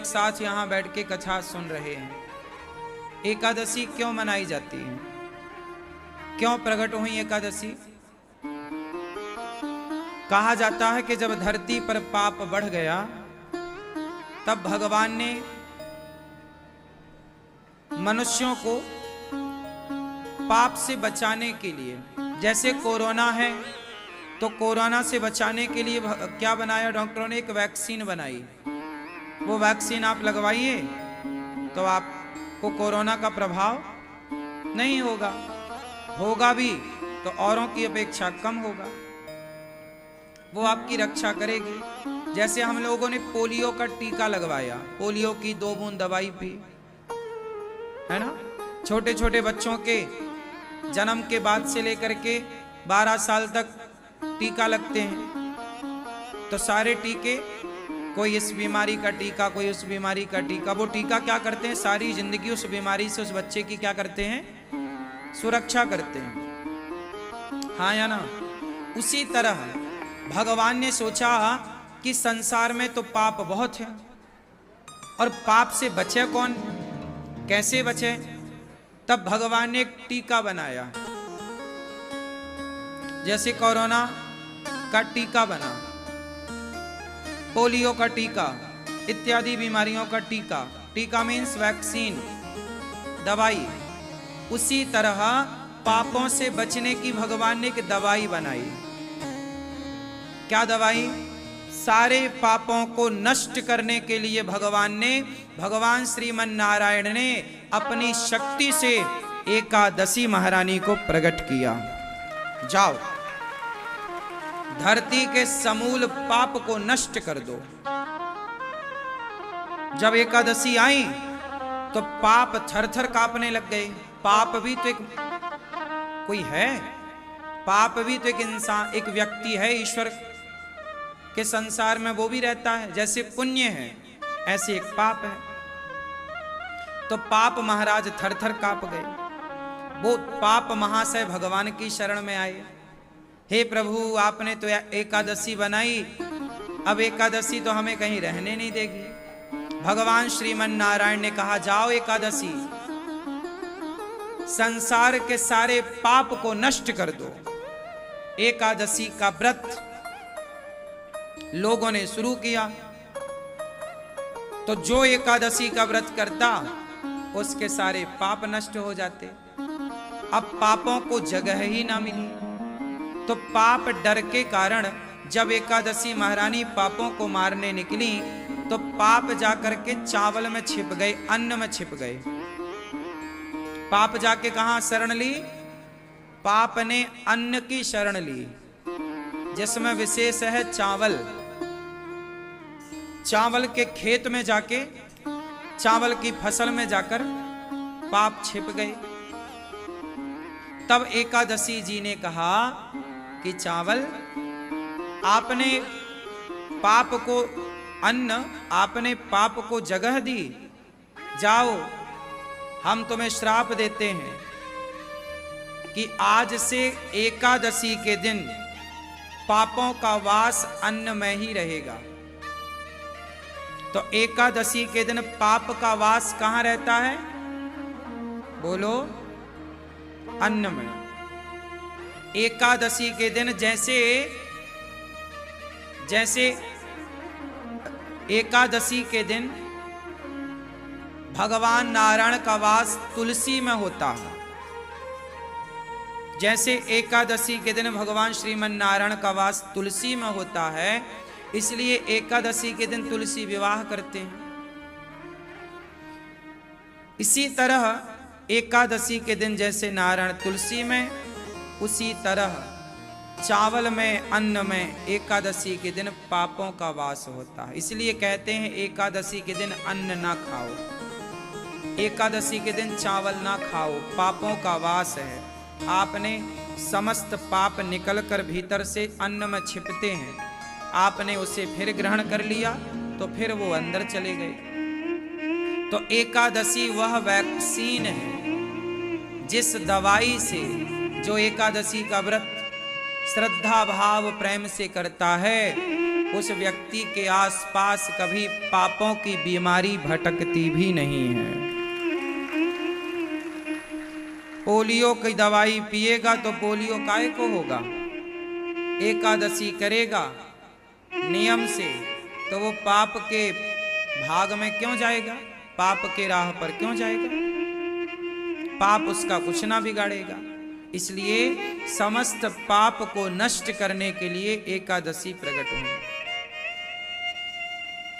साथ यहाँ बैठ के कथा सुन रहे हैं। एकादशी क्यों मनाई जाती है, क्यों प्रकट हुई एकादशी? कहा जाता है कि जब धरती पर पाप बढ़ गया तब भगवान ने मनुष्यों को पाप से बचाने के लिए, जैसे कोरोना है तो कोरोना से बचाने के लिए क्या बनाया डॉक्टरों ने? एक वैक्सीन बनाई। वो वैक्सीन आप लगवाइए तो आपको कोरोना का प्रभाव नहीं होगा, होगा भी तो औरों की अपेक्षा कम होगा, वो आपकी रक्षा करेगी। जैसे हम लोगों ने पोलियो का टीका लगवाया, पोलियो की 2 बूंद दवाई पी, है ना? छोटे छोटे बच्चों के जन्म के बाद से लेकर के 12 साल तक टीका लगते हैं। तो सारे टीके, कोई इस बीमारी का टीका, कोई उस बीमारी का टीका, वो टीका क्या करते हैं? सारी जिंदगी उस बीमारी से उस बच्चे की क्या करते हैं? सुरक्षा करते हैं, हाँ या ना? उसी तरह भगवान ने सोचा कि संसार में तो पाप बहुत है और पाप से बचे कौन, कैसे बचे? तब भगवान ने एक टीका बनाया। जैसे कोरोना का टीका बना, पोलियो का टीका, इत्यादि बीमारियों का टीका, टीका मीन्स वैक्सीन, दवाई। उसी तरह पापों से बचने की भगवान ने एक दवाई बनाई। क्या दवाई? सारे पापों को नष्ट करने के लिए भगवान श्रीमन नारायण ने अपनी शक्ति से एकादशी महारानी को प्रकट किया। जाओ, धरती के समूल पाप को नष्ट कर दो। जब एकादशी आई तो पाप थर-थर कांपने लग गए। पाप भी तो एक कोई है, पाप भी तो एक इंसान, एक व्यक्ति है, ईश्वर के संसार में वो भी रहता है। जैसे पुण्य है ऐसे एक पाप है। तो पाप महाराज थर-थर कांप गए। वो पाप महाशय भगवान की शरण में आए। हे प्रभु, आपने तो एकादशी बनाई, अब एकादशी तो हमें कहीं रहने नहीं देगी। भगवान श्रीमन नारायण ने कहा, जाओ एकादशी, संसार के सारे पाप को नष्ट कर दो। एकादशी का व्रत लोगों ने शुरू किया। तो जो एकादशी का व्रत करता उसके सारे पाप नष्ट हो जाते। अब पापों को जगह ही ना मिली, तो पाप डर के कारण जब एकादशी महारानी पापों को मारने निकली तो पाप जाकर के चावल में छिप गए, अन्न में छिप गए। पाप जाके कहां शरण ली? पाप ने अन्न की शरण ली, जिसमें विशेष है चावल। चावल के खेत में जाके, चावल की फसल में जाकर पाप छिप गए। तब एकादशी जी ने कहा कि चावल, आपने पाप को अन्न, आपने पाप को जगह दी, जाओ हम तुम्हें श्राप देते हैं कि आज से एकादशी के दिन पापों का वास अन्न में ही रहेगा। तो एकादशी के दिन पाप का वास कहां रहता है? बोलो, अन्न में। एकादशी के दिन जैसे एकादशी के दिन भगवान नारायण का वास तुलसी में होता है, जैसे एकादशी के दिन भगवान श्रीमन नारायण का वास तुलसी में होता है, इसलिए एकादशी के दिन तुलसी विवाह करते हैं। इसी तरह एकादशी के दिन जैसे नारायण तुलसी में, उसी तरह चावल में, अन्न में एकादशी के दिन पापों का वास होता है। इसलिए कहते हैं एकादशी के दिन अन्न ना खाओ, एकादशी के दिन चावल ना खाओ, पापों का वास है। आपने समस्त पाप निकलकर भीतर से अन्न में छिपते हैं, आपने उसे फिर ग्रहण कर लिया तो फिर वो अंदर चले गए। तो एकादशी वह वैक्सीन है जिस दवाई से जो एकादशी का व्रत श्रद्धा भाव प्रेम से करता है, उस व्यक्ति के आसपास कभी पापों की बीमारी भटकती भी नहीं है। पोलियो की दवाई पिएगा तो पोलियो काहे को होगा? एकादशी करेगा नियम से तो वो पाप के भाग में क्यों जाएगा? पाप के राह पर क्यों जाएगा? पाप उसका कुछ ना बिगाड़ेगा। इसलिए समस्त पाप को नष्ट करने के लिए एकादशी प्रकट हुई।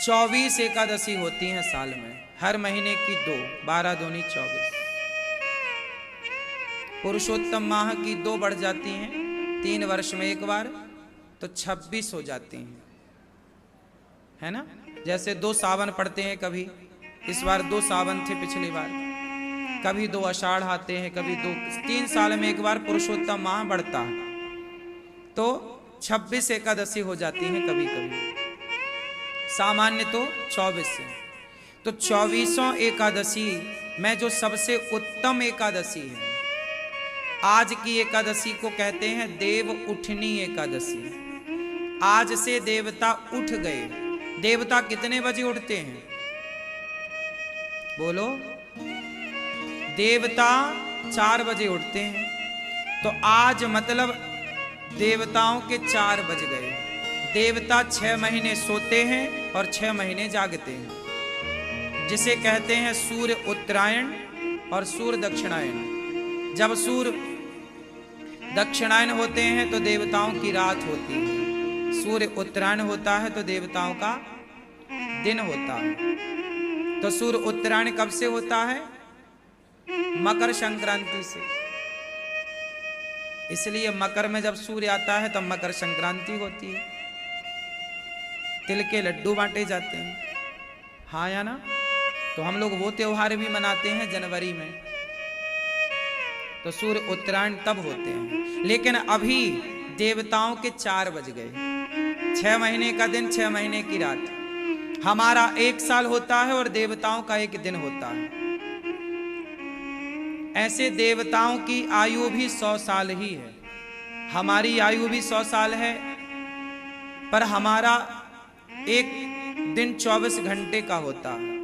24 एकादशी होती हैं साल में, हर महीने की 2, 12 दूनी 24। पुरुषोत्तम माह की 2 बढ़ जाती हैं, 3 वर्ष में एक बार, तो 26 हो जाती हैं, है ना। जैसे 2 सावन पड़ते हैं, कभी इस बार 2 सावन थे, पिछली बार कभी 2 आषाढ़ आते हैं, कभी 3 साल में एक बार पुरुषोत्तम माह बढ़ता है, तो 26 एकादशी हो जाती हैं कभी कभी, सामान्य तो 24 है। तो 24वां एकादशी में जो सबसे उत्तम एकादशी है, आज की एकादशी को कहते हैं देव उठनी एकादशी। आज से देवता उठ गए। देवता कितने बजे उठते हैं? बोलो। देवता 4 बजे उठते हैं। तो आज मतलब देवताओं के 4 बज गए। देवता 6 महीने सोते हैं और 6 महीने जागते हैं, जिसे कहते हैं सूर्य उत्तरायण और सूर्य दक्षिणायन। जब सूर्य दक्षिणायन होते हैं तो देवताओं की रात होती है, सूर्य उत्तरायण होता है तो देवताओं का दिन होता है। तो सूर्य उत्तरायण कब से होता है? मकर संक्रांति से। इसलिए मकर में जब सूर्य आता है तब मकर संक्रांति होती है, तिल के लड्डू बांटे जाते हैं, हाँ या ना। तो हम लोग वो त्योहार भी मनाते हैं जनवरी में, तो सूर्य उत्तरायण तब होते हैं। लेकिन अभी देवताओं के 4 बज गए। 6 महीने का दिन, 6 महीने की रात। हमारा 1 साल होता है और देवताओं का 1 दिन होता है। ऐसे देवताओं की आयु भी 100 साल ही है, हमारी आयु भी 100 साल है, पर हमारा एक दिन 24 घंटे का होता है,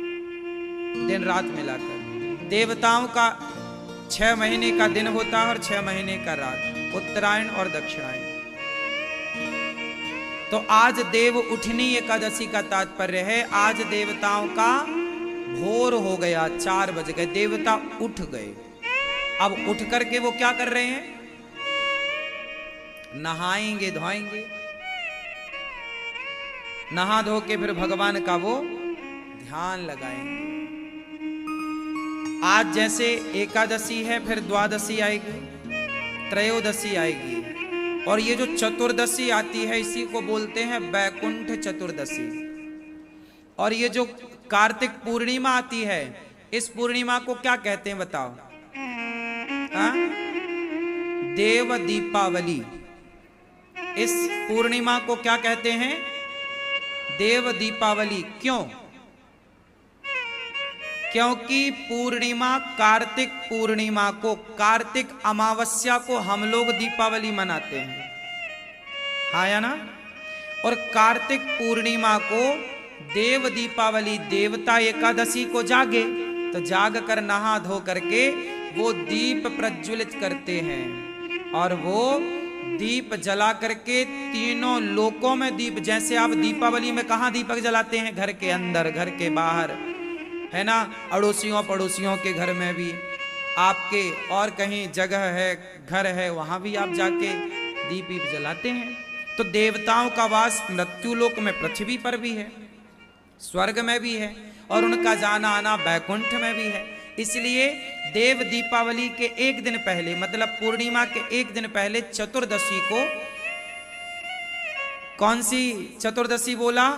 दिन रात मिलाकर। देवताओं का 6 महीने का दिन होता है और 6 महीने का रात, उत्तरायण और दक्षिणायन। तो आज देव उठनी एकादशी का तात्पर्य है, आज देवताओं का भोर हो गया, 4 बज गए, देवता उठ गए। अब उठ करके वो क्या कर रहे हैं? नहाएंगे धोएंगे, नहा धो के फिर भगवान का वो ध्यान लगाएंगे। आज जैसे एकादशी है, फिर द्वादशी आएगी, त्रयोदशी आएगी, और ये जो चतुर्दशी आती है इसी को बोलते हैं बैकुंठ चतुर्दशी। और ये जो कार्तिक पूर्णिमा आती है, इस पूर्णिमा को क्या कहते हैं बताओ? देव दीपावली। इस पूर्णिमा को क्या कहते हैं? देव दीपावली। क्यों? क्योंकि पूर्णिमा, कार्तिक पूर्णिमा को, कार्तिक अमावस्या को हम लोग दीपावली मनाते हैं, हाँ या ना। और कार्तिक पूर्णिमा को देव दीपावली, देवता एकादशी को जागे तो जाग कर नहा धो करके वो दीप प्रज्वलित करते हैं, और वो दीप जला करके तीनों लोकों में दीप, जैसे आप दीपावली में कहाँ दीपक जलाते हैं? घर के अंदर, घर के बाहर, है ना, अड़ोसियों पड़ोसियों के घर में भी, आपके और कहीं जगह है, घर है, वहां भी आप जाके दीप जलाते हैं। तो देवताओं का वास मृत्युलोक में, पृथ्वी पर भी है, स्वर्ग में भी है, और उनका जाना आना बैकुंठ में भी है। इसलिए देव दीपावली के 1 दिन पहले, मतलब पूर्णिमा के 1 दिन पहले, चतुर्दशी को, कौन सी चतुर्दशी बोला?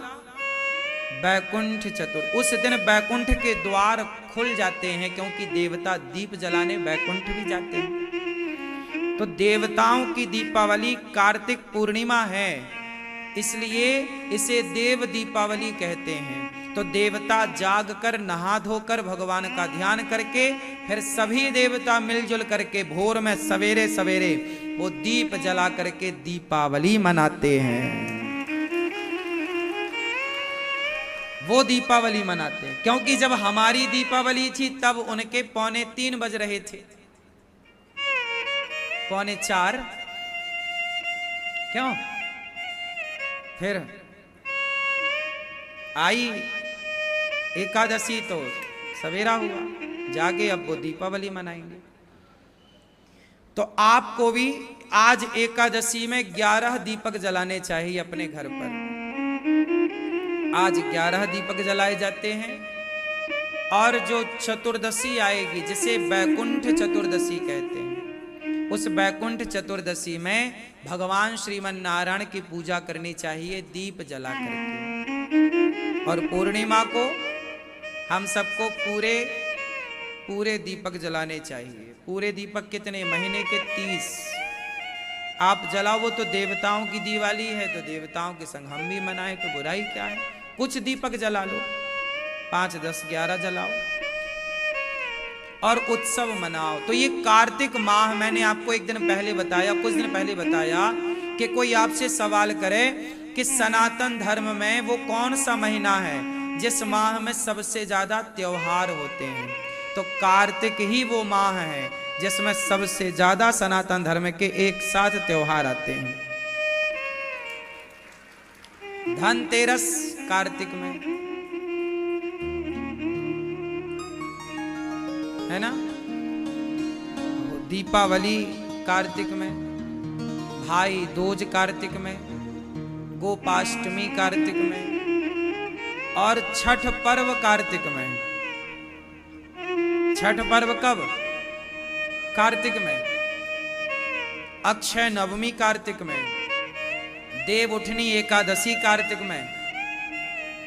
बैकुंठ चतुर्थ। उस दिन बैकुंठ के द्वार खुल जाते हैं, क्योंकि देवता दीप जलाने बैकुंठ भी जाते हैं। तो देवताओं की दीपावली कार्तिक पूर्णिमा है, इसलिए इसे देव दीपावली कहते हैं। तो देवता जाग कर, नहा धोकर, भगवान का ध्यान करके, फिर सभी देवता मिलजुल करके भोर में सवेरे सवेरे वो दीप जला करके दीपावली मनाते हैं। वो दीपावली मनाते हैं। क्योंकि जब हमारी दीपावली थी तब उनके 3:45 बज रहे थे, 3:45। क्यों? फिर आई एकादशी तो सवेरा हुआ, जाके अब वो दीपावली मनाएंगे। तो आपको भी आज एकादशी में 11 दीपक जलाने चाहिए अपने घर पर। आज 11 दीपक जलाए जाते हैं। और जो चतुर्दशी आएगी, जिसे बैकुंठ चतुर्दशी कहते हैं, उस बैकुंठ चतुर्दशी में भगवान श्रीमन नारायण की पूजा करनी चाहिए दीप जला करके। और पूर्णिमा को हम सबको पूरे दीपक जलाने चाहिए। पूरे दीपक कितने? महीने के 30 आप जलाओ। वो तो देवताओं की दिवाली है, तो देवताओं के संग हम भी मनाएं तो बुराई क्या है। कुछ दीपक जला लो, 5, 10, 11 जलाओ और उत्सव मनाओ। तो ये कार्तिक माह, मैंने आपको एक दिन पहले बताया, कुछ दिन पहले बताया कि कोई आपसे सवाल करे कि सनातन धर्म में वो कौन सा महीना है जिस माह में सबसे ज्यादा त्योहार होते हैं। तो कार्तिक ही वो माह है जिसमें सबसे ज्यादा सनातन धर्म के एक साथ त्योहार आते हैं। धनतेरस कार्तिक में है ना, दीपावली कार्तिक में, भाई दूज कार्तिक में, गोपाष्टमी कार्तिक में, और छठ पर्व कार्तिक में। छठ पर्व कब? कार्तिक में। अक्षय नवमी कार्तिक में, देव उठनी एकादशी कार्तिक में,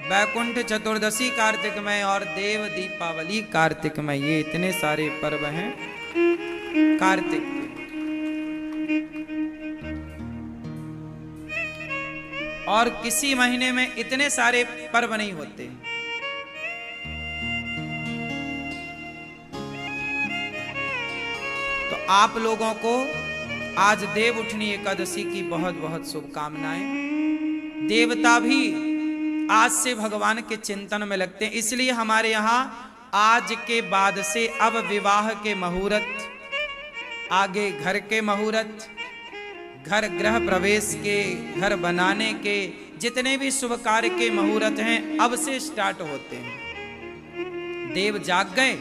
बैकुंठ चतुर्दशी कार्तिक में, और देव दीपावली कार्तिक में। ये इतने सारे पर्व हैं कार्तिक के। और किसी महीने में इतने सारे पर्व नहीं होते। तो आप लोगों को आज देव उठनी एकादशी की बहुत बहुत शुभकामनाएं। देवता भी आज से भगवान के चिंतन में लगते हैं। इसलिए हमारे यहाँ आज के बाद से अब विवाह के मुहूर्त, आगे घर के मुहूर्त, घर गृह प्रवेश के, घर बनाने के, जितने भी शुभ कार्य के मुहूर्त हैं अब से स्टार्ट होते हैं। देव जाग गए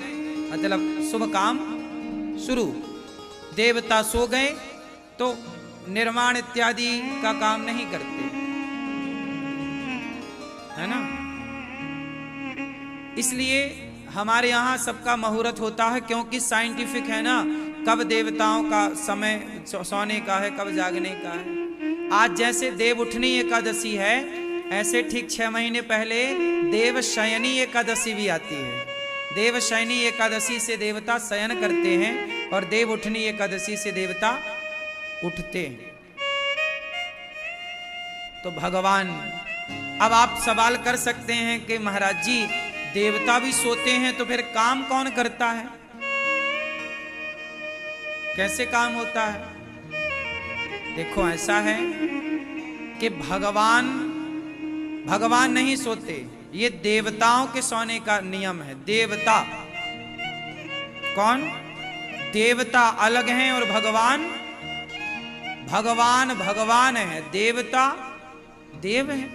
मतलब शुभ काम शुरू। देवता सो गए तो निर्माण इत्यादि का काम नहीं करते, है ना। इसलिए हमारे यहाँ सबका मुहूर्त होता है, क्योंकि साइंटिफिक है ना, कब देवताओं का समय सोने का है, कब जागने का है। आज जैसे देव उठनी एकादशी है, ऐसे ठीक 6 महीने पहले देव शयनी एकादशी भी आती है। देव शयनी एकादशी से देवता शयन करते हैं और देव उठनी एकादशी से देवता उठते हैं। तो भगवान, अब आप सवाल कर सकते हैं कि महाराज जी देवता भी सोते हैं तो फिर काम कौन करता है, कैसे काम होता है? देखो ऐसा है कि भगवान नहीं सोते, ये देवताओं के सोने का नियम है। देवता कौन? देवता अलग हैं और भगवान है। देवता देव है,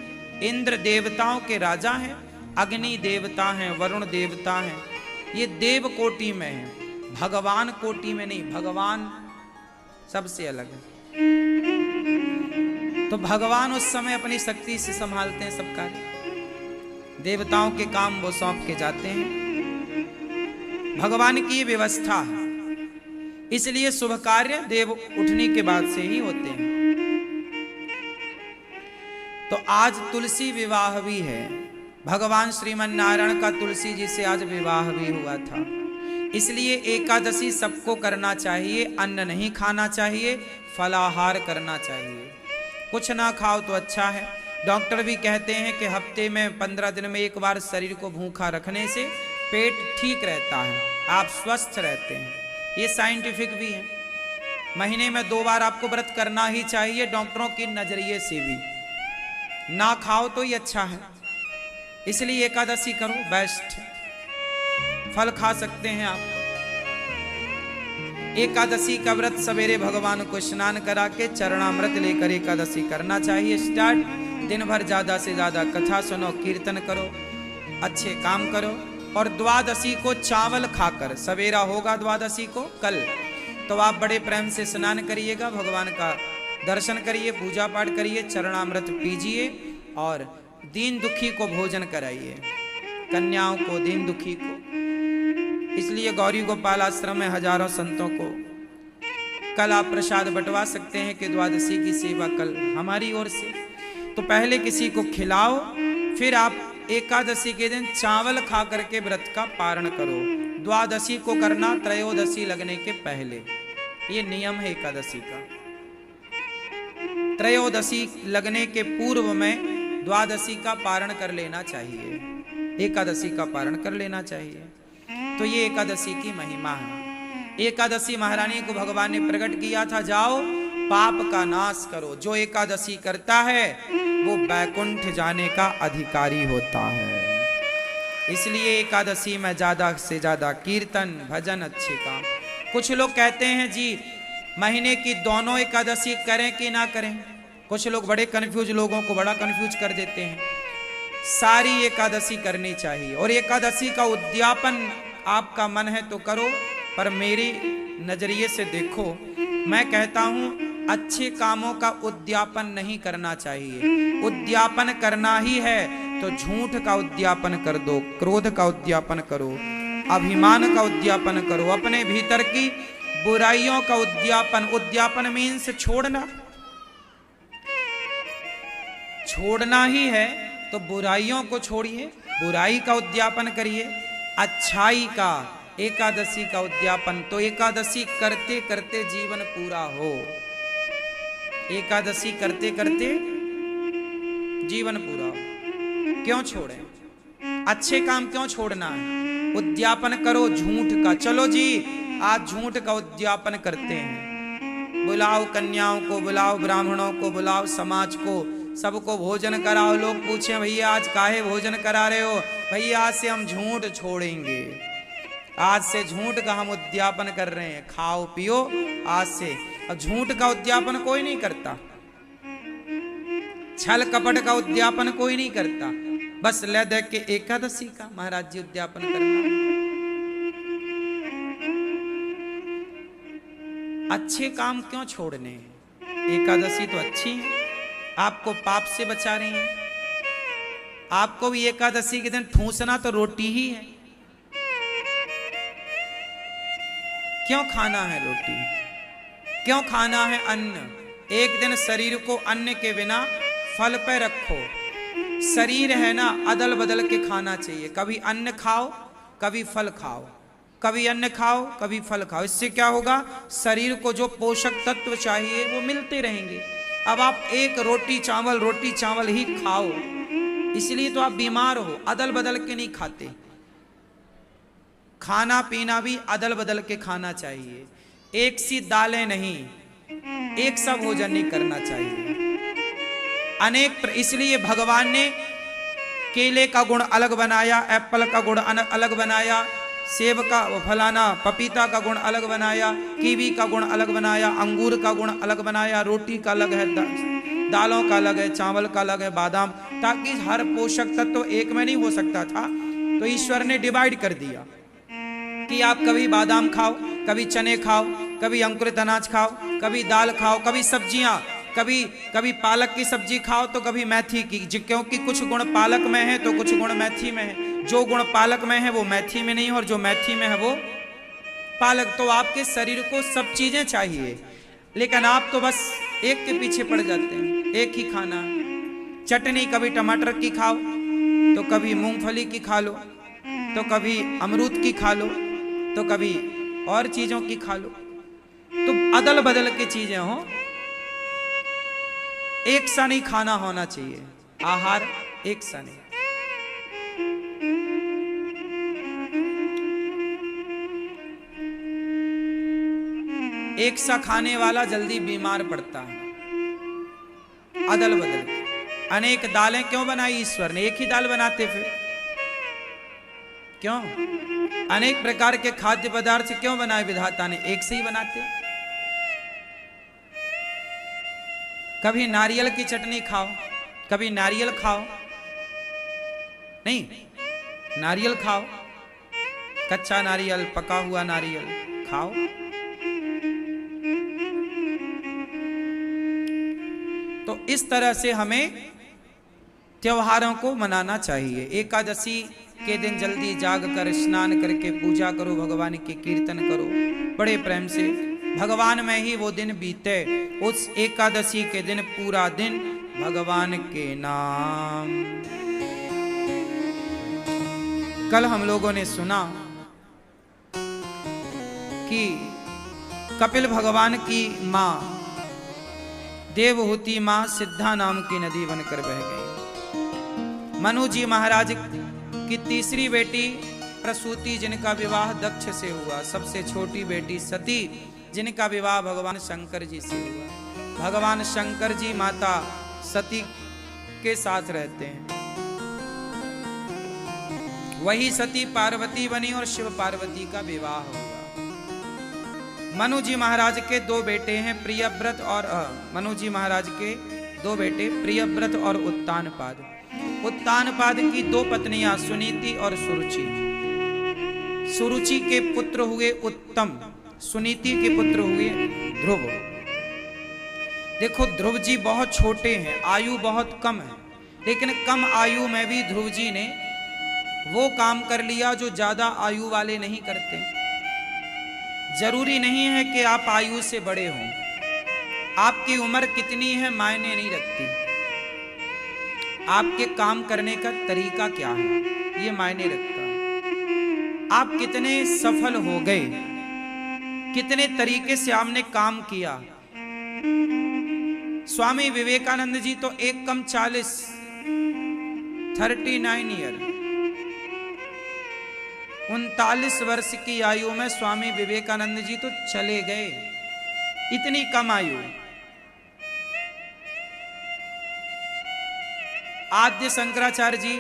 इंद्र देवताओं के राजा हैं, अग्नि देवता हैं, वरुण देवता हैं, ये देव कोटि में है, भगवान कोटि में नहीं। भगवान सबसे अलग है। तो भगवान उस समय अपनी शक्ति से संभालते हैं सब कार्य, देवताओं के काम वो सौंप के जाते हैं। भगवान की ये व्यवस्था है, इसलिए शुभ कार्य देव उठने के बाद से ही होते हैं। तो आज तुलसी विवाह भी है, भगवान श्रीमन नारायण का तुलसी जी से आज विवाह भी हुआ था। इसलिए एकादशी सबको करना चाहिए, अन्न नहीं खाना चाहिए, फलाहार करना चाहिए। कुछ ना खाओ तो अच्छा है। डॉक्टर भी कहते हैं कि हफ्ते में 15 दिन में एक बार शरीर को भूखा रखने से पेट ठीक रहता है, आप स्वस्थ रहते हैं। ये साइंटिफिक भी है। महीने में 2 बार आपको व्रत करना ही चाहिए, डॉक्टरों के नजरिए से भी। ना खाओ तो ही अच्छा है, इसलिए एकादशी करो, बेस्ट फल खा सकते हैं आप। एकादशी का व्रत सवेरे भगवान को स्नान करा के चरणामृत लेकर एकादशी करना चाहिए स्टार्ट। दिन भर ज्यादा से ज्यादा कथा सुनो, कीर्तन करो, अच्छे काम करो। और द्वादशी को चावल खाकर, सवेरा होगा द्वादशी को कल, तो आप बड़े प्रेम से स्नान करिएगा, भगवान का दर्शन करिए, पूजा पाठ करिए, चरणामृत पीजिए और दीन दुखी को भोजन कराइए, कन्याओं को, दीन दुखी को। इसलिए गौरी गोपाल आश्रम में हजारों संतों को कल आप प्रसाद बंटवा सकते हैं कि द्वादशी की सेवा कल हमारी ओर से। तो पहले किसी को खिलाओ, फिर आप एकादशी के दिन चावल खा करके व्रत का पारण करो। द्वादशी को करना त्रयोदशी लगने के पहले, ये नियम है एकादशी का। त्रयोदशी लगने के पूर्व में द्वादशी का पारण कर लेना चाहिए, एकादशी का पारण कर लेना चाहिए। तो ये एकादशी की महिमा है। एकादशी महारानी को भगवान ने प्रकट किया था, जाओ पाप का नाश करो। जो एकादशी करता है वो बैकुंठ जाने का अधिकारी होता है। इसलिए एकादशी में ज्यादा से ज्यादा कीर्तन, भजन, अच्छे काम। कुछ लोग कहते हैं जी महीने की दोनों एकादशी करें कि ना करें। कुछ लोग बड़े कंफ्यूज, लोगों को बड़ा कंफ्यूज कर देते हैं। सारी एकादशी करनी चाहिए और एकादशी का उद्यापन आपका मन है तो करो, पर मेरी नजरिए से देखो, मैं कहता हूं अच्छे कामों का उद्यापन नहीं करना चाहिए। उद्यापन करना ही है तो झूठ का उद्यापन कर दो, क्रोध का उद्यापन करो, अभिमान का उद्यापन करो, अपने भीतर की बुराइयों का उद्यापन। उद्यापन मीन्स छोड़ना, छोड़ना ही है तो बुराइयों को छोड़िए, बुराई का उद्यापन करिए, अच्छाई का, एकादशी का उद्यापन। तो एकादशी करते करते जीवन पूरा हो, एकादशी करते करते जीवन पूरा हो। क्यों छोड़े, अच्छे काम क्यों छोड़ना है? उद्यापन करो झूठ का। चलो जी आज झूठ का उद्यापन करते हैं, बुलाओ कन्याओं को, बुलाओ ब्राह्मणों को, बुलाओ समाज को, सबको भोजन कराओ। लोग पूछें भैया आज काहे भोजन करा रहे हो? भैया आज से हम झूठ छोड़ेंगे, आज से झूठ का हम उद्यापन कर रहे हैं, खाओ पियो आज से। अब झूठ का उद्यापन कोई नहीं करता, छल कपट का उद्यापन कोई नहीं करता, बस ले देख के एकादशी का महाराज जी उद्यापन करना। अच्छे काम क्यों छोड़ने? एकादशी तो अच्छी है, आपको पाप से बचा रही है। आपको भी एकादशी के दिन ठूसना तो रोटी ही है। क्यों खाना है रोटी, क्यों खाना है अन्न? एक दिन शरीर को अन्न के बिना फल पे रखो। शरीर है ना, अदल बदल के खाना चाहिए। कभी अन्न खाओ, कभी फल खाओ, कभी अन्न खाओ, कभी फल खाओ। इससे क्या होगा, शरीर को जो पोषक तत्व चाहिए वो मिलते रहेंगे। अब आप एक रोटी चावल ही खाओ, इसलिए तो आप बीमार हो। अदल बदल के नहीं खाते, खाना पीना भी अदल बदल के खाना चाहिए। एक सी दालें नहीं, एक सा भोजन नहीं करना चाहिए। अनेक इसलिए भगवान ने केले का गुण अलग बनाया, एप्पल का गुण अलग बनाया, सेब का फलाना पपीता का गुण अलग बनाया, कीवी का गुण अलग बनाया, अंगूर का गुण अलग बनाया, रोटी का अलग है, दालों का अलग है, चावल का अलग है, बादाम, ताकि हर पोषक तत्व एक में नहीं हो सकता था। तो ईश्वर ने डिवाइड कर दिया कि आप कभी बादाम खाओ, कभी चने खाओ, कभी अंकुरित अनाज खाओ, कभी दाल खाओ, कभी सब्जियां, कभी पालक की सब्जी खाओ तो कभी मेथी की, क्योंकि कुछ गुण पालक में है तो कुछ गुण मेथी में है। जो गुण पालक में है वो मेथी में नहीं है, और जो मेथी में है वो पालक। तो आपके शरीर को सब चीजें चाहिए, लेकिन आप तो बस एक के पीछे पड़ जाते हैं, एक ही खाना। चटनी कभी टमाटर की खाओ, तो कभी मूंगफली की खा लो, तो कभी अमरूद की खा लो, तो कभी और चीजों की खा लो। तो अदल बदल की चीजें हो, एक सा नहीं खाना होना चाहिए, आहार एक सा नहीं। एक सा खाने वाला जल्दी बीमार पड़ता है, अदल बदल। अनेक दालें क्यों बनाई ईश्वर ने? एक ही दाल बनाते फिर क्यों? अनेक प्रकार के खाद्य पदार्थ क्यों बनाए विधाता ने? एक से ही बनाते। कभी नारियल की चटनी खाओ, कभी नारियल खाओ, नहीं नारियल खाओ, कच्चा नारियल, पका हुआ नारियल खाओ। तो इस तरह से हमें त्योहारों को मनाना चाहिए। एकादशी के दिन जल्दी जाग कर स्नान करके पूजा करो, भगवान के कीर्तन करो बड़े प्रेम से, भगवान में ही वो दिन बीते। उस एकादशी के दिन पूरा दिन भगवान के नाम। कल हम लोगों ने सुना कि कपिल भगवान की मां देवहूति मां सिद्धा नाम की नदी बनकर बह गई। मनु जी महाराज की तीसरी बेटी प्रसूति, जिनका विवाह दक्ष से हुआ। सबसे छोटी बेटी सती, जिनका विवाह भगवान शंकर जी से हुआ। भगवान शंकर जी माता सती के साथ रहते हैं। वही सती पार्वती बनी और शिव पार्वती का विवाह हुआ। मनु जी महाराज के दो बेटे हैं, प्रियव्रत और मनु जी महाराज के दो बेटे प्रियव्रत और उत्तानपाद। उत्तानपाद की दो पत्नियां सुनीति और सुरुचि। सुरुचि के पुत्र हुए उत्तम, सुनीति के पुत्र हुए ध्रुव। देखो ध्रुव जी बहुत छोटे हैं, आयु बहुत कम है, लेकिन कम आयु में भी ध्रुव जी ने वो काम कर लिया जो ज्यादा आयु वाले नहीं करते। जरूरी नहीं है कि आप आयु से बड़े हों, आपकी उम्र कितनी है मायने नहीं रखती, आपके काम करने का तरीका क्या है ये मायने रखता है। आप कितने सफल हो गए, कितने तरीके से आपने काम किया। स्वामी विवेकानंद जी तो एक कम 39 ईयर 39 वर्ष की आयु में स्वामी विवेकानंद जी तो चले गए। इतनी कम आयु। आद्य शंकराचार्य जी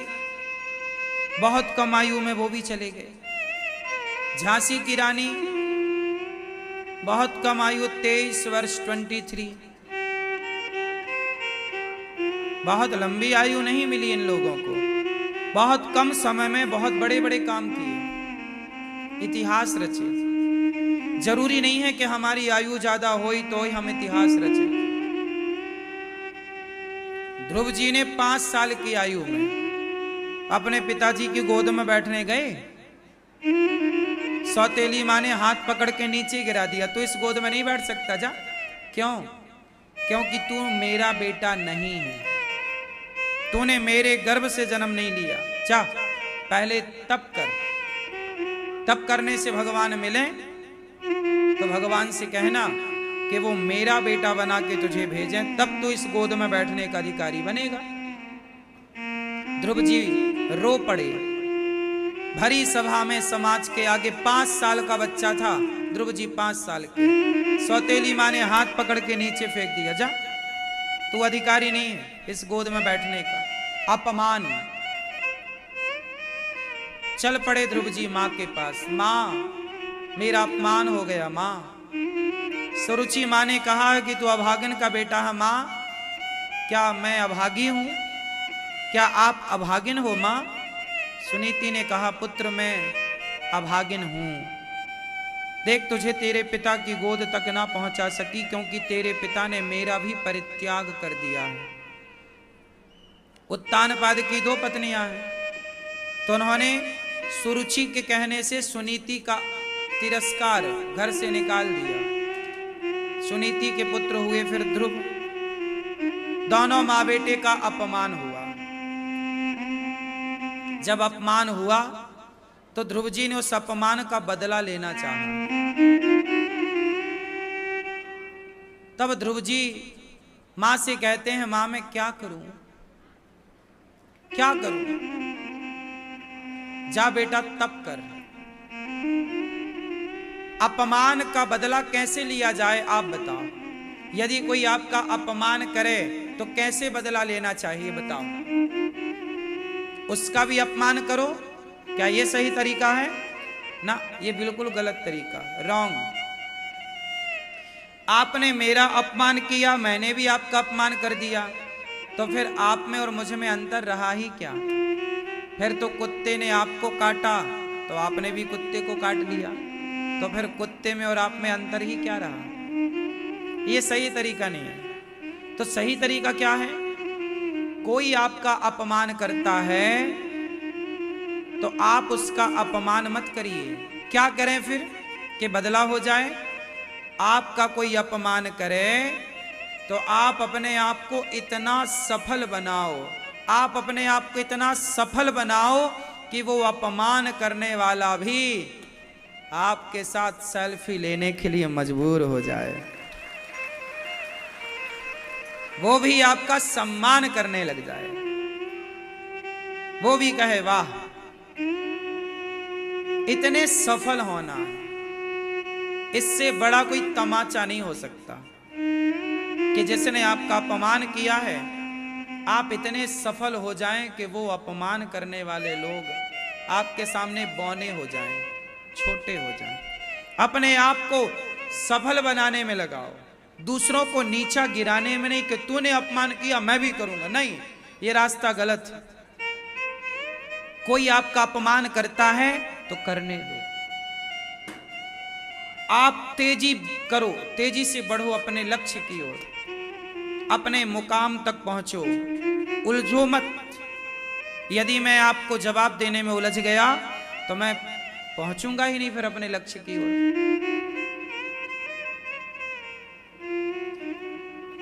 बहुत कम आयु में वो भी चले गए। झांसी की रानी बहुत कम आयु 23 वर्ष 23। बहुत लंबी आयु नहीं मिली इन लोगों को, बहुत कम समय में बहुत बड़े बड़े काम किए, इतिहास रचे। जरूरी नहीं है कि हमारी आयु ज्यादा होई तो ही हम इतिहास रचे। ध्रुव जी ने 5 साल की आयु में अपने पिताजी की गोद में बैठने गए, सौतेली माँ ने हाथ पकड़ के नीचे गिरा दिया। तू इस गोद में नहीं बैठ सकता, जा। क्यों? क्योंकि तू मेरा बेटा नहीं है, तूने मेरे गर्भ से जन्म नहीं लिया। जा पहले तप कर, तप करने से भगवान मिले तो भगवान से कहना कि वो मेरा बेटा बना के तुझे भेजें, तब तो इस गोद में बैठने का अधिकारी बनेगा। ध्रुव जी रो पड़े भरी सभा में, समाज के आगे। 5 साल का बच्चा था ध्रुव जी, 5 साल के। सौतेली माँ ने हाथ पकड़ के नीचे फेंक दिया, जा तू अधिकारी नहीं है इस गोद में बैठने का, अपमान। चल पड़े ध्रुव जी माँ के पास। माँ मेरा अपमान हो गया माँ। सुरुचि माँ ने कहा कि तू अभागन का बेटा है। माँ क्या मैं अभागी हूं? क्या आप अभागिन हो माँ? सुनीति ने कहा पुत्र मैं अभागिन हूं। देख तुझे तेरे पिता की गोद तक ना पहुंचा सकी क्योंकि तेरे पिता ने मेरा भी परित्याग कर दिया है। उत्तानपाद की 2 पत्नियां हैं, तो उन्होंने सुरुचि के कहने से सुनीति का तिरस्कार घर से निकाल दिया। सुनीति के पुत्र हुए फिर ध्रुव। दोनों माँ बेटे का अपमान हुआ। जब अपमान हुआ तो ध्रुव जी ने उस अपमान का बदला लेना चाहा। तब ध्रुव जी मां से कहते हैं मां मैं क्या करूं, क्या करूं? जा बेटा तप कर। अपमान का बदला कैसे लिया जाए आप बताओ। यदि कोई आपका अपमान करे तो कैसे बदला लेना चाहिए बताओ? उसका भी अपमान करो, क्या ये सही तरीका है? ना, ये बिल्कुल गलत तरीका, रॉन्ग। आपने मेरा अपमान किया, मैंने भी आपका अपमान कर दिया, तो फिर आप में और मुझ में अंतर रहा ही क्या? फिर तो कुत्ते ने आपको काटा तो आपने भी कुत्ते को काट लिया, तो फिर कुत्ते में और आप में अंतर ही क्या रहा? ये सही तरीका नहीं है। तो सही तरीका क्या है? कोई आपका अपमान करता है तो आप उसका अपमान मत करिए। क्या करें फिर कि बदला हो जाए? आपका कोई अपमान करे तो आप अपने आप को इतना सफल बनाओ, आप अपने आप को इतना सफल बनाओ कि वो अपमान करने वाला भी आपके साथ सेल्फी लेने के लिए मजबूर हो जाए, वो भी आपका सम्मान करने लग जाए, वो भी कहे वाह, इतने सफल होना, इससे बड़ा कोई तमाचा नहीं हो सकता कि जिसने आपका अपमान किया है आप इतने सफल हो जाएं कि वो अपमान करने वाले लोग आपके सामने बौने हो जाएं, छोटे हो जाएं। अपने आप को सफल बनाने में लगाओ, दूसरों को नीचा गिराने में नहीं कि तूने अपमान किया मैं भी करूंगा, नहीं, ये रास्ता गलत है। कोई आपका अपमान करता है तो करने दो, आप तेजी करो, तेजी से बढ़ो अपने लक्ष्य की ओर, अपने मुकाम तक पहुंचो, उलझो मत। यदि मैं आपको जवाब देने में उलझ गया तो मैं पहुंचूंगा ही नहीं फिर अपने लक्ष्य की ओर।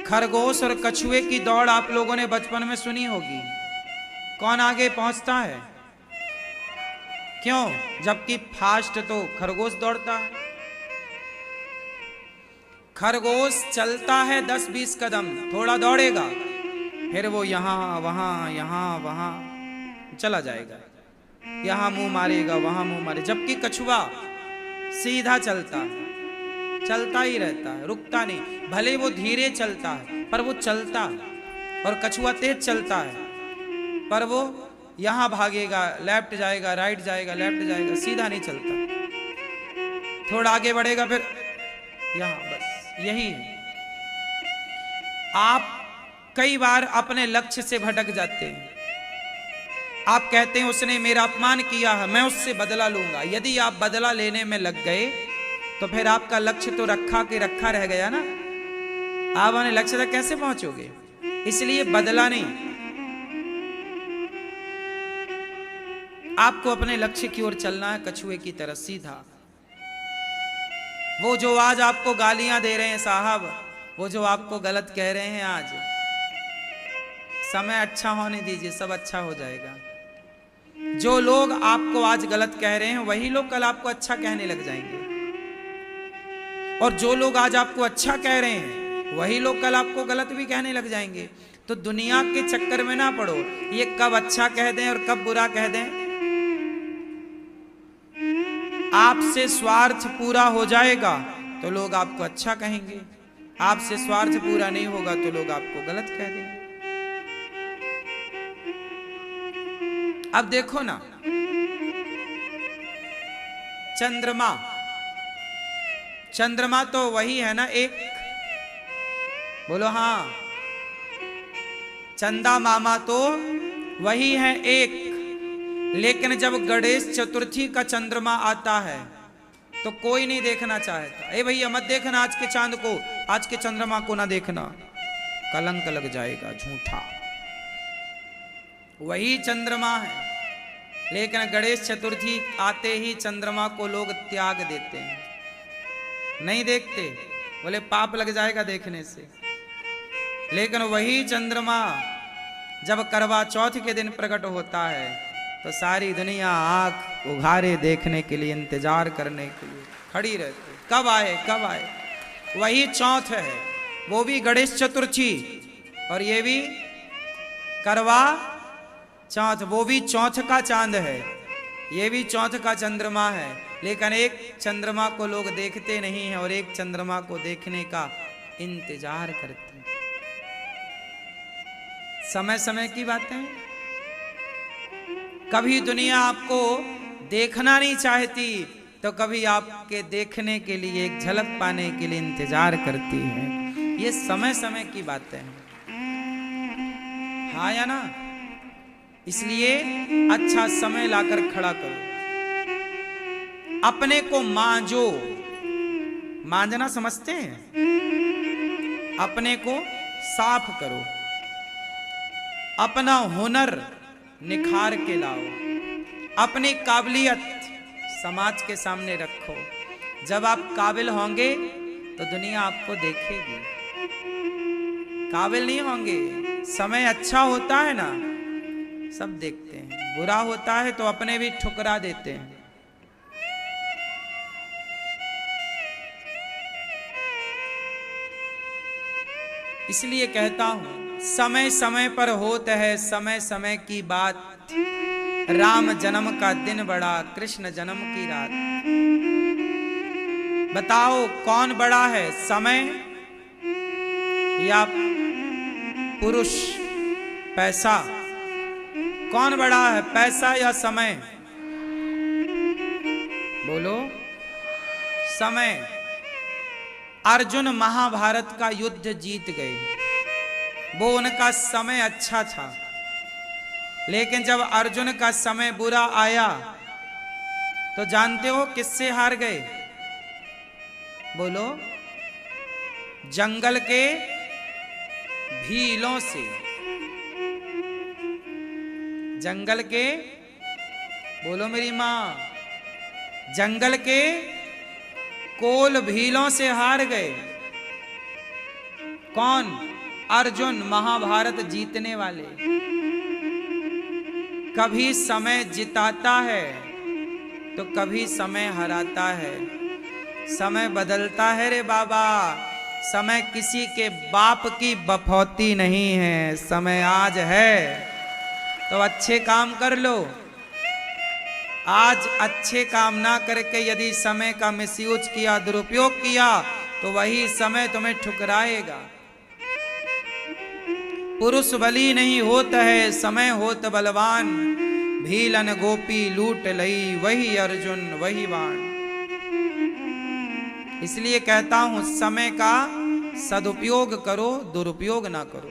खरगोश और कछुए की दौड़ आप लोगों ने बचपन में सुनी होगी, कौन आगे पहुंचता है? क्यों? जबकि फास्ट तो खरगोश दौड़ता है। खरगोश चलता है 10-20 कदम, थोड़ा दौड़ेगा, फिर वो यहां वहां चला जाएगा, यहां मुंह मारेगा वहां मुंह मारे। जबकि कछुआ सीधा चलता है, चलता ही रहता है, रुकता नहीं, भले वो धीरे चलता है पर वो चलता है। और कछुआ तेज चलता है पर वो यहां भागेगा, लेफ्ट जाएगा, राइट जाएगा, लेफ्ट जाएगा, सीधा नहीं चलता, थोड़ा आगे बढ़ेगा फिर यहां, बस यही है। आप कई बार अपने लक्ष्य से भटक जाते हैं। आप कहते हैं उसने मेरा अपमान किया है, मैं उससे बदला लूंगा। यदि आप बदला लेने में लग गए तो फिर आपका लक्ष्य तो रखा के रखा रह गया ना, आप अपने लक्ष्य तक कैसे पहुंचोगे? इसलिए बदला नहीं, आपको अपने लक्ष्य की ओर चलना है, कछुए की तरह सीधा। वो जो आज आपको गालियां दे रहे हैं साहब, वो जो आपको गलत कह रहे हैं, आज समय अच्छा होने दीजिए, सब अच्छा हो जाएगा। जो लोग आपको आज गलत कह रहे हैं वही लोग कल आपको अच्छा कहने लग जाएंगे, और जो लोग आज आपको अच्छा कह रहे हैं वही लोग कल आपको गलत भी कहने लग जाएंगे। तो दुनिया के चक्कर में ना पड़ो, ये कब अच्छा कह दें और कब बुरा कह दें। आपसे स्वार्थ पूरा हो जाएगा तो लोग आपको अच्छा कहेंगे, आपसे स्वार्थ पूरा नहीं होगा तो लोग आपको गलत कह देंगे। अब देखो ना, चंद्रमा, चंद्रमा तो वही है ना एक, बोलो हाँ, चंदा मामा तो वही है एक। लेकिन जब गणेश चतुर्थी का चंद्रमा आता है तो कोई नहीं देखना चाहता। ए भैया मत देखना आज के चांद को, आज के चंद्रमा को ना देखना, कलंक लग जाएगा, झूठा। वही चंद्रमा है, लेकिन गणेश चतुर्थी आते ही चंद्रमा को लोग त्याग देते हैं, नहीं देखते, बोले पाप लग जाएगा देखने से। लेकिन वही चंद्रमा जब करवा चौथ के दिन प्रकट होता है तो सारी दुनिया आंख उघारे देखने के लिए, इंतजार करने के लिए खड़ी रहती, कब आए कब आए। वही चौथ है, वो भी गणेश चतुर्थी, और ये भी करवा चौथ, वो भी चौथ का चांद है, ये भी चौथ का चंद्रमा है। लेकिन एक चंद्रमा को लोग देखते नहीं हैं और एक चंद्रमा को देखने का इंतजार करते हैं। समय समय की बातें। कभी दुनिया आपको देखना नहीं चाहती तो कभी आपके देखने के लिए, एक झलक पाने के लिए इंतजार करती है। ये समय समय की बातें हैं, हाँ या ना? इसलिए अच्छा समय लाकर खड़ा करो। अपने को मांजो, मांजना समझते हैं? अपने को साफ करो, अपना हुनर निखार के लाओ, अपनी काबिलियत समाज के सामने रखो। जब आप काबिल होंगे तो दुनिया आपको देखेगी। काबिल नहीं होंगे, समय अच्छा होता है ना, सब देखते हैं, बुरा होता है तो अपने भी ठुकरा देते हैं। इसलिए कहता हूं, समय समय पर होता है समय समय की बात। राम जन्म का दिन बड़ा, कृष्ण जन्म की रात। बताओ कौन बड़ा है, समय या पुरुष, पैसा? कौन बड़ा है, पैसा या समय? बोलो। समय। अर्जुन महाभारत का युद्ध जीत गए, वो उनका समय अच्छा था। लेकिन जब अर्जुन का समय बुरा आया तो जानते हो किससे हार गए? बोलो। जंगल के भीलों से। जंगल के, बोलो मेरी मां, जंगल के कोल भीलों से हार गए। कौन? अर्जुन, महाभारत जीतने वाले। कभी समय जिताता है तो कभी समय हराता है। समय बदलता है रे बाबा। समय किसी के बाप की बफौती नहीं है। समय आज है तो अच्छे काम कर लो। आज अच्छे काम ना करके यदि समय का मिसयूज किया, दुरुपयोग किया, तो वही समय तुम्हें ठुकराएगा। पुरुष बली नहीं होता है, समय होत बलवान। भीलन गोपी लूट लई, वही अर्जुन वही बाण। इसलिए कहता हूं, समय का सदुपयोग करो, दुरुपयोग ना करो।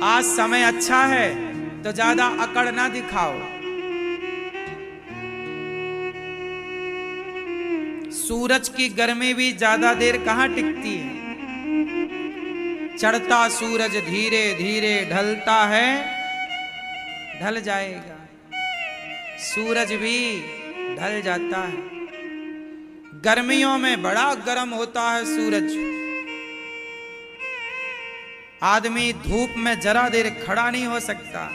आज समय अच्छा है तो ज्यादा अकड़ ना दिखाओ। सूरज की गर्मी भी ज्यादा देर कहां टिकती है। चढ़ता सूरज धीरे धीरे ढलता है, ढल जाएगा। सूरज भी ढल जाता है। गर्मियों में बड़ा गर्म होता है सूरज। आदमी धूप में जरा देर खड़ा नहीं हो सकता।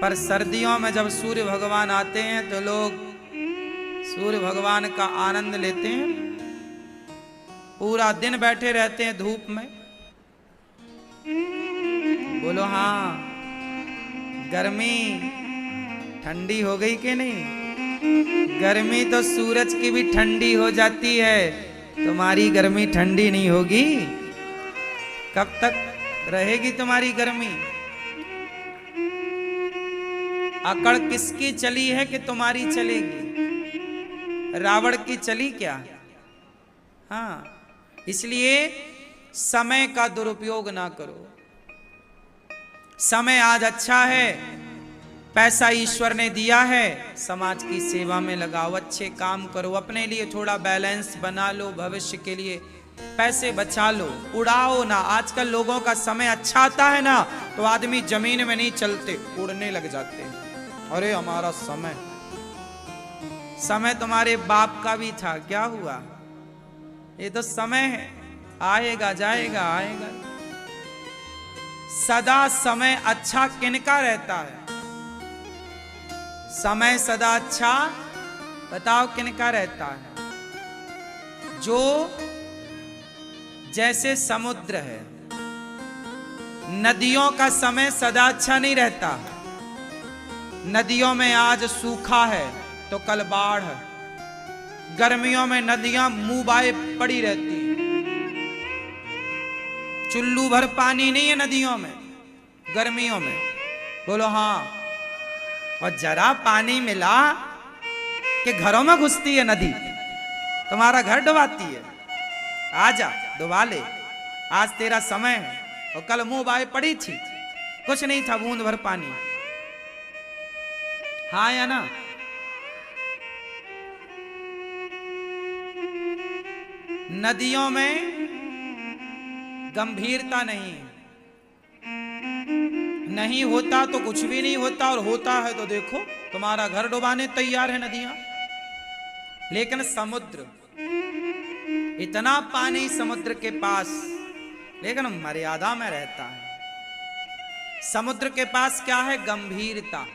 पर सर्दियों में जब सूर्य भगवान आते हैं तो लोग सूर्य भगवान का आनंद लेते हैं। पूरा दिन बैठे रहते हैं धूप में। बोलो हाँ। गर्मी ठंडी हो गई कि नहीं? गर्मी तो सूरज की भी ठंडी हो जाती है, तुम्हारी गर्मी ठंडी नहीं होगी। कब तक रहेगी तुम्हारी गर्मी? अकड़ किसकी चली है कि तुम्हारी चलेगी? रावण की चली क्या? हाँ। इसलिए समय का दुरुपयोग ना करो। समय आज अच्छा है, पैसा ईश्वर ने दिया है, समाज की सेवा में लगाओ, अच्छे काम करो, अपने लिए थोड़ा बैलेंस बना लो, भविष्य के लिए पैसे बचा लो, उड़ाओ ना। आजकल लोगों का समय अच्छा आता है ना तो आदमी जमीन में नहीं चलते, उड़ने लग जाते हैं। अरे हमारा समय, समय तुम्हारे बाप का भी था, क्या हुआ? ये तो समय है, आएगा जाएगा, आएगा। सदा समय अच्छा किनका रहता है? समय सदा अच्छा बताओ किनका रहता है? जो जैसे समुद्र है, नदियों का समय सदा अच्छा नहीं रहता। नदियों में आज सूखा है तो कल बाढ़ है। गर्मियों में नदियां मुंह बाए पड़ी रहती। चुल्लू भर पानी नहीं है नदियों में गर्मियों में। बोलो हाँ। और जरा पानी मिला कि घरों में घुसती है नदी, तुम्हारा घर डुबाती है। आजा डुबा ले, आज तेरा समय है। और कल मुंह बाए पड़ी थी, कुछ नहीं था, बूंद भर पानी। हाँ या ना? नदियों में गंभीरता नहीं है, नहीं होता तो कुछ भी नहीं होता, और होता है तो देखो तुम्हारा घर डुबाने तैयार है नदियां। लेकिन समुद्र, इतना पानी समुद्र के पास, लेकिन मर्यादा में रहता है। समुद्र के पास क्या है? गंभीरता।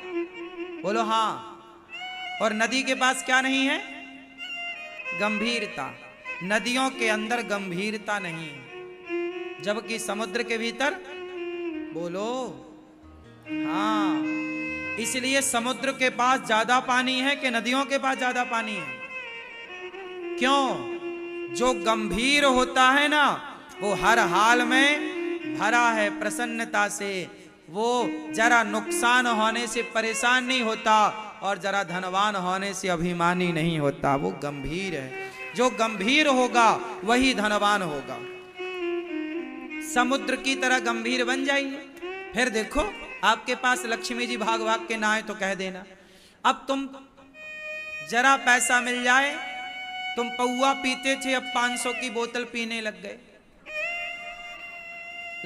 बोलो हाँ। और नदी के पास क्या नहीं है? गंभीरता। नदियों के अंदर गंभीरता नहीं है, जबकि समुद्र के भीतर, बोलो हाँ। इसलिए समुद्र के पास ज्यादा पानी है कि नदियों के पास ज्यादा पानी है? क्यों? जो गंभीर होता है ना, वो हर हाल में भरा है प्रसन्नता से। वो जरा नुकसान होने से परेशान नहीं होता, और जरा धनवान होने से अभिमानी नहीं होता। वो गंभीर है। जो गंभीर होगा वही धनवान होगा। समुद्र की तरह गंभीर बन जाइए, फिर देखो आपके पास लक्ष्मी जी भाग भाग के ना आए तो कह देना। अब तुम जरा पैसा मिल जाए, तुम पौआ पीते थे, अब 500 की बोतल पीने लग गए।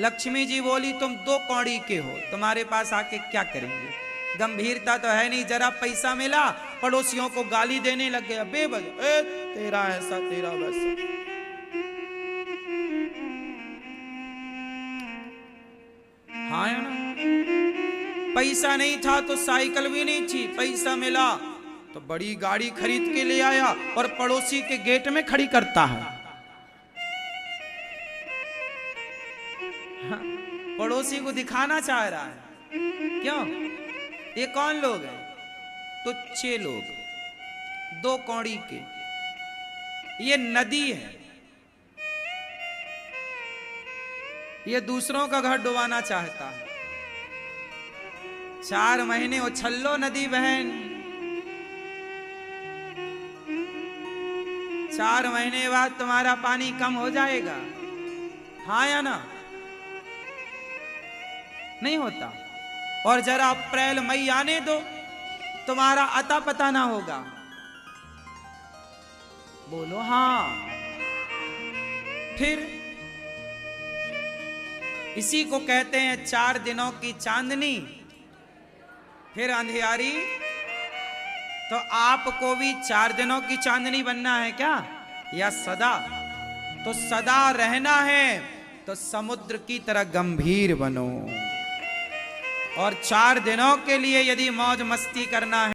लक्ष्मी जी बोली तुम 2 कौड़ी के हो, तुम्हारे पास आके क्या करेंगे? गंभीरता तो है नहीं। जरा पैसा मिला, पड़ोसियों को गाली देने लग गया बेवजह, तेरा ऐसा तेरा वैसा। हाँ या ना? पैसा नहीं था तो साइकिल भी नहीं थी, पैसा मिला तो बड़ी गाड़ी खरीद के ले आया, और पड़ोसी के गेट में खड़ी करता है। हाँ, पड़ोसी को दिखाना चाह रहा है। क्यों? ये कौन लोग हैं? तुच्छे लोग, 2 कौड़ी के। ये नदी है, ये दूसरों का घर डुबाना चाहता है। 4 महीने उछल लो नदी बहन, 4 महीने बाद तुम्हारा पानी कम हो जाएगा। हाँ या ना? नहीं होता। और जरा अप्रैल मई आने दो, तुम्हारा अता पता ना होगा। बोलो हाँ। फिर इसी को कहते हैं 4 दिनों की चांदनी, फिर अंधियारी। तो आपको भी 4 दिनों की चांदनी बनना है क्या, या सदा? तो सदा रहना है तो समुद्र की तरह गंभीर बनो। और 4 दिनों के लिए यदि मौज मस्ती करना है